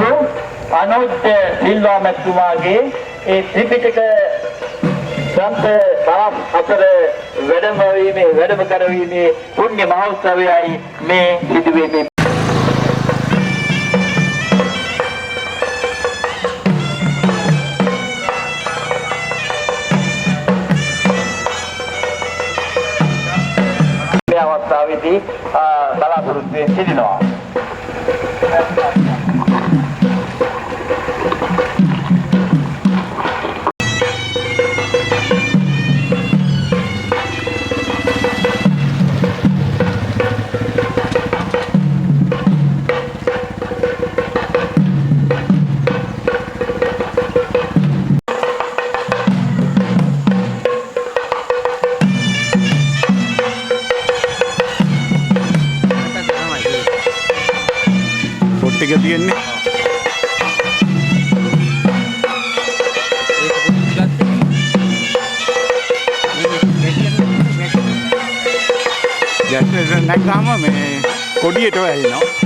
ඇතුළු අනුජ්‍ය සිල්වා මැතිතුමාගේ ඒ ත්‍රිපිටක ග්‍රන්ථ අතර වැඩම කරවීමේ පුණ්‍ය මහෝත්සවයයි මේ සිදුවීමේ අවස්ථාවේදී බලාපොරොත්තු වෙමින් සිටිනවා. ටික තියෙන්නේ ගැටේ නැග්ගාම මේ කොඩියට වැහෙනවා.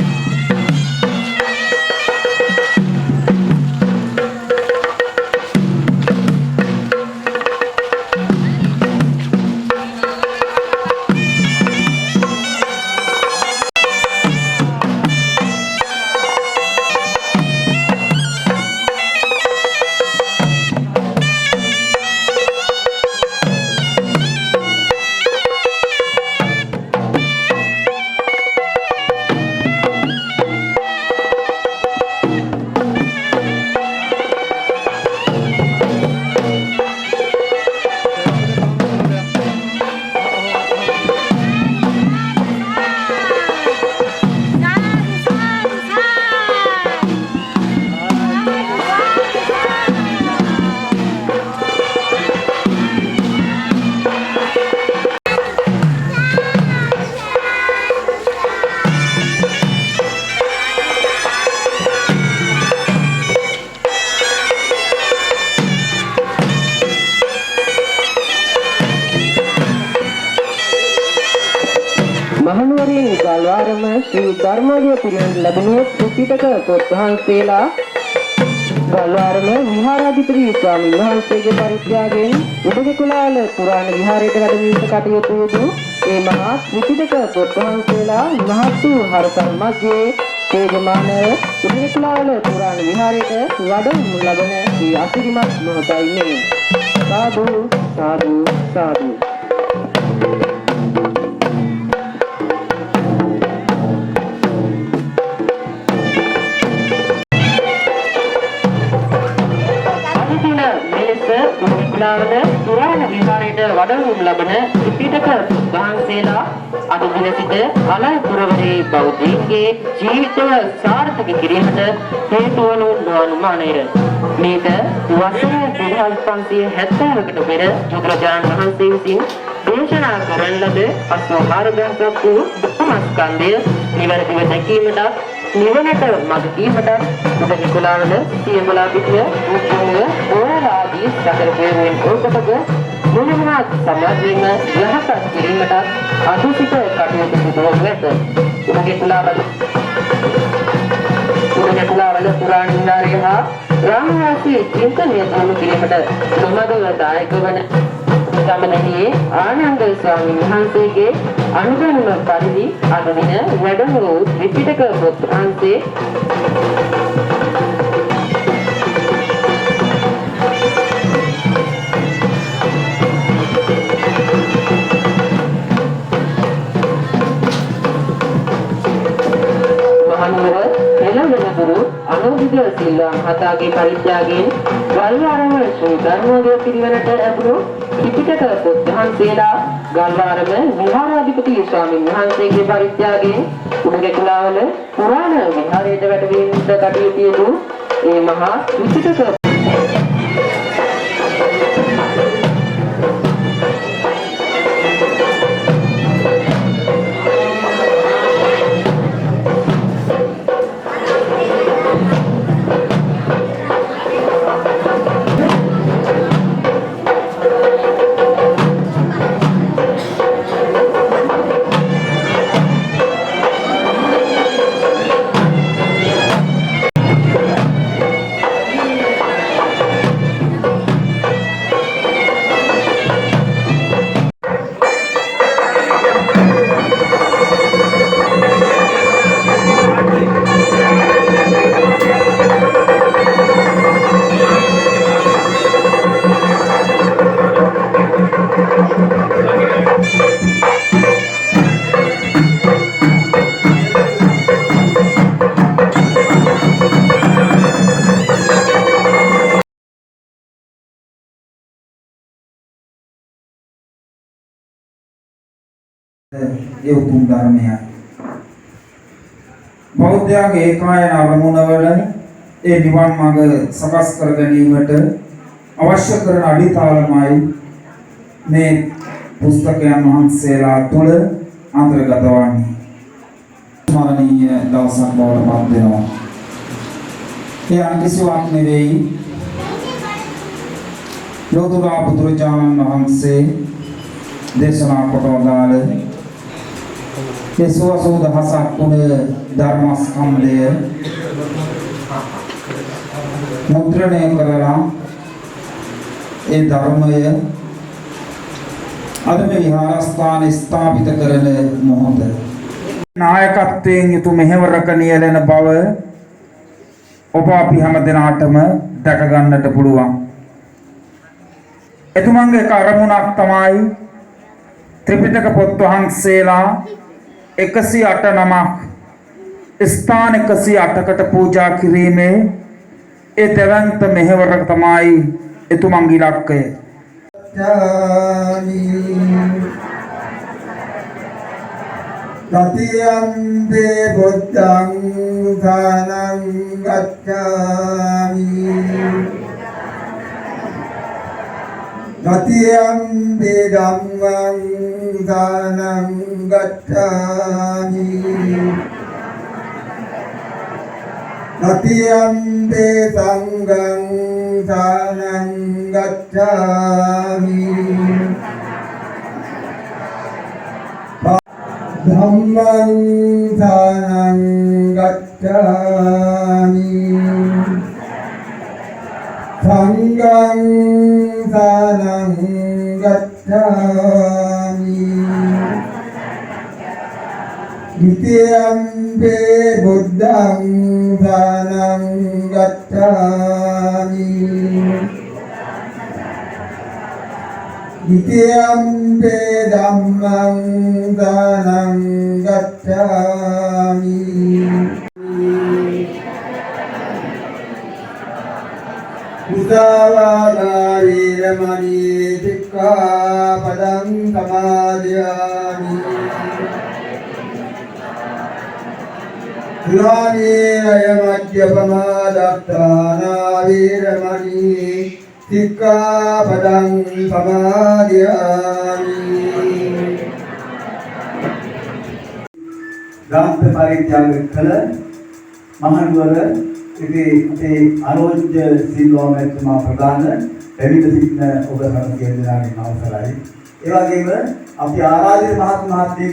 මහනුවරින් ගල්වාරම ශ්‍රී ධර්මාදිය පිරිනමන ලැබුණු ත්‍රිපිටක පොත් වහන්සේලා ගල්වාරම විහාරාධිපති ස්වාමීන් වහන්සේගේ පරිත්‍යාගයෙන් උඩගෙකුලාල පුරාණ විහාරයට වැඩමවීමට කටයුතු වූ ඒ මහා ත්‍රිපිටක පොත් වහන්සේලා මහත් වූ හරකල් මැදේ තේජමාන උඩගෙකුලාල පුරාණ විහාරයට වැඩමු ලබන මේ අසිරිමත් මොහොතයි මේ. සාදු සාදු සාදු. පුරාණ විහාරයට වඩවනු ලබන ත්‍රිපිටක වහන්සේලා අද දින සිට අලයි පුරවරේ බෞද්ධයින්ගේ ජීවිතය සාර්ථක කිරීමට හේතු වනු නොඅනුමානය. මේක වසර 2570කට පෙර බුදුරජාණන් වහන්සේ විසින් දේශනා කරන ලද 84,000ක් වූ ධර්මස්කන්ධය නිවැරදිව දැකීමට නිවනට මඟ දීමට උදෙකුලාවල සියඹලා පිටිය උතුම්ව ඕලාදී සතර පෙරෙන් ඔකටක මුලින්ම සමාජයෙන් යහපත් කිරීමට අදුසිත කටයුතු සිදුව ඇත. උදෙකුලාවල පුරාණ විහාරය හා ග්‍රාමවාසී චින්තනය තනු කිරීමට සමගව දායක වන ගමනහියේ ආනන්ද ස්වාමීන් වහන්සේගේ අනුගමන පරිදි අද දින වැඩම වූ ත්‍රිපිටක පොත් වහන්සේ මහනුවර එළඹෙනතුරු අනුජිත සිල්වා මහතාගේ පරිත්‍යාගයෙන් ගල්වාරම ශ්‍රී ධර්මාදිය පිරිවරට ලැබුණු ත්‍රිපිටක පොත් වහන්සේලා ගල්වාරම විහාරාධිපති ස්වාමීන් වහන්සේගේ පරිත්‍යාගයෙන් උඩගෙකුලාවල පුරාණ විහාරයට වැඩමවීමට කටයුතු යෙදූ ඒ මහා ත්‍රිපිටක ඒ උතුම් ධර්මයයි. බෞද්ධයාගේ ඒකායන අරමුණවල ඒ නිවන් මාර්ග සකස් කර ගැනීමට අවශ්‍ය කරන අඩිතාලමයි මේ පුස්තකයන් වහන්සේලා තුළ අන්තර්ගත වන්නේ. ස්මරණීය දවසක් බවට පත් වෙනවා. ඒ අන්තිසිවක් නෙවෙයි. ලෝතුරා බුදුරජාණන් වහන්සේ දේශනා කොට වදාළ ඒ සුවසෝද හසක් තුන ධර්මස්කන්ධය මුද්‍රණය කරලා ඒ ධර්මය අද මේ විහාරස්ථාන ස්ථාපිත කරන මොහොත නායකත්වයෙන් යුතු මෙහෙවරක නියැලෙන බව ඔබ අපි හැම දිනාටම දැක ගන්නට පුළුවන්. එතුමන්ගේ කර්මුණක් තමයි ත්‍රිපිටක පොත් වහන්සේලා 108 නමක් ස්ථාන 108කට පූජා කිරීමේ ඒ දෙවන්ත මෙහෙවර තමයි එතුමන්ගේ ඉලක්කය. තතියම්බේ බුද්ධං ධනං ගච්ඡාමි තතියම්බේ ධම්මං ධනං ගච්ඡාමි තතියම්බේ සංඝං ධනං ගච්ඡාමි ධම්මං ධනං ගච්ඡාමි සංඝං ධනං ගච්ඡාමි ဒုတိယံ බුද්ධං ධනං ගච්ඡාමි ဒုတိယံ ධම්මං ධනං ගච්ඡාමි මුසාවාදා වීරමණී සික්ඛාපදං සමාදියාමි දුරාණීය මජ්ජපමා දත්තානා වීරමණී සික්ඛාපදං සමාදියාමි ගාන්ත පරිත්‍යාග කළ මහනුවර ඉතින් අපේ ආරෝග්‍ය සිල්වාමතුමා ප්‍රධාන පැවිදි සිටින ඔබ හැම දෙනාගේම අවසරයි. ඒ වගේම අපි ආරාධිත මහත්මයාගේ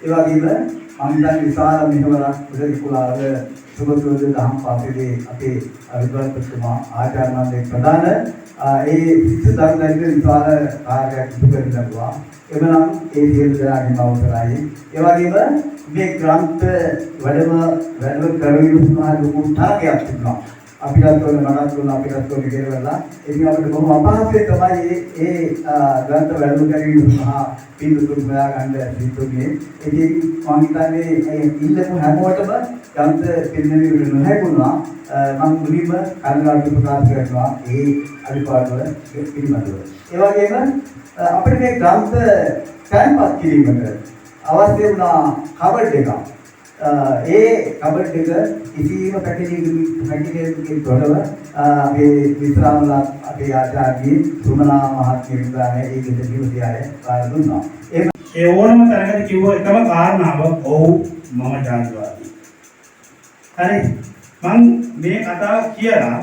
ඒ වගේම අන්දන් විශාල මෙහෙවරක් උදවිකුලාව සුබසෝද දහම් පාසලේ අපේ අවිද්‍යාත්මකතුමා ආචාර්යවන්දේ ප්‍රධාන ඒ සිත් ධර්මයක විශාල කාර්යයක් සිදු කරනවා. එවනම් ඒ සියලු දෙනාගේම අවසරයි. ඒ වගේම මේ ග්‍රන්ථ වැඩම කරවිලු මහ ලොකු තාකයක් තිබුණා. අපිටත් ඕන මනත් ඕන අපිටත් ඕන කියලා ඉතින් අපිට බොහොම අපහසුයි තමයි ඒ ග්‍රන්ථ වැඩම කරවිලු මහ පිළිතුරු හොයා ගන්න සිද්ධුනේ. ඉතින් මම හිතන්නේ ඉල්ලපු හැමෝටම ග්‍රන්ථ පිළිගන්නේ නොහැකුණා. මම මුලින්ම කල්ලාට ප්‍රකාශ කරනවා ඒ අනිපාඩුව පිළිබඳව. ඒ වගේම අපිට මේ ග්‍රන්ථ තැන්පත් කිරීමට අවශ්‍ය වුණා කබඩ් එකක්. ඒ කබඩ් එක කිසිම පැකිලීමකින් තොරව අපේ විශ්‍රාමලා අපේ ආචාර්ය සුමනා මහත්මියලා ඒ ගෙදර ඉවතියයි පාර දුන්නා. ඒ ඕනම තරකට කිව්ව එකම කාරණාව ඔව් මම ජාතිවාදී. හරි මම මේ කතාව කියලා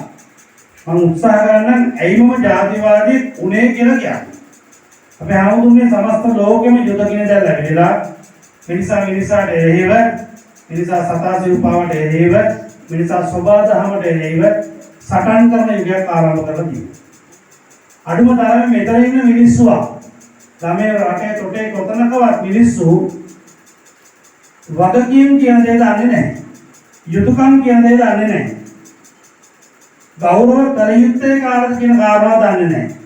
මම උත්සාහ කරන්නම් ඇයි මම ජාතිවාදී උනේ කියලා කියන්නේ. අපි ආවුදුනේ සමස්ත ලෝකෙම යුද කියන දේ ලැබිලා මිනිසාට එරෙහිව මිනිසා සතා සිව්පාවට එරෙහිව මිනිසා සබාදහමට එරෙහිව සටන් කරන යුගයක් ආරම්භ කරලා තියෙනවා. අඩුම තරමේ මෙතන ඉන්න මිනිස්සුවා ළමේ රටේ තොටේ කොතනකවත් මිනිස්සු වගකීම් කියන දේ දන්නේ නැහැ. යුතුයකම් කියන දේ දන්නේ නැහැ. ගෞරව කළ යුත්තේ කාටද කියන කාරණාව දන්නේ නැහැ.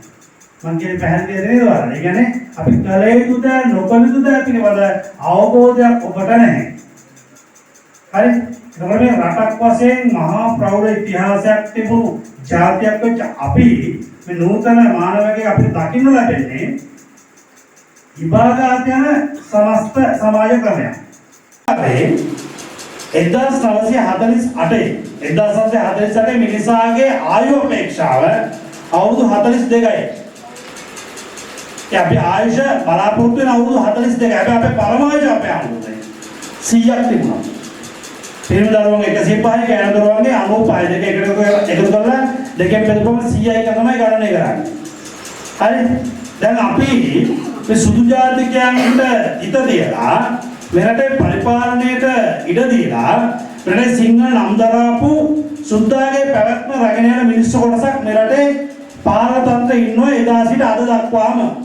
මං කියන්නේ පැහැදිලි නේද වරණ. ඒ කියන්නේ අපි කළ යුතුද නොකළ යුතුද පිළිබඳ අවබෝධයක් ඔබට නැහැ. හරි? ඒකම මේ රටක් වශයෙන් මහා ප්‍රෞಢ ඉතිහාසයක් තිබුණු ජාතියක් වෙච්ච අපි මේ නූතන මානවකයේ අපිට දකින්න ලැබෙන්නේ විභාගාත් යන සමස්ත සමාජ ක්‍රමයක්. අපේ 1948 මිනිසාගේ ආයු අපේක්ෂාව අවුරුදු 42යි. අපි ආයුෂ බලාපොරොත්තු වෙන අවුරුදු 42යි. හැබැයි අපේ පරමායුෂ අපේ අවුරුද්දේ 100ක් තිබුණා. පිරිමි දරුවන්ගේ 105යි, ගෑනු දරුවන්ගේ 95යි. දෙක එකතු කරලා දෙකෙන් බෙදපුවම 100යි තමයි ගණනය කරන්නේ. හරි. දැන් අපි මේ සුදු ජාතිකයන්ට හිත දීලා මෙරටේ පරිපාලනයට ඉඩ දීලා මෙරටේ සිංහල නම් දරාපු සුද්දාගේ පැවැත්ම රැගෙන යන මිනිස්සු කොටසක් මෙරටේ පාලන තන්ත්‍රයේ ඉන්නවා එදා සිට අද දක්වාම.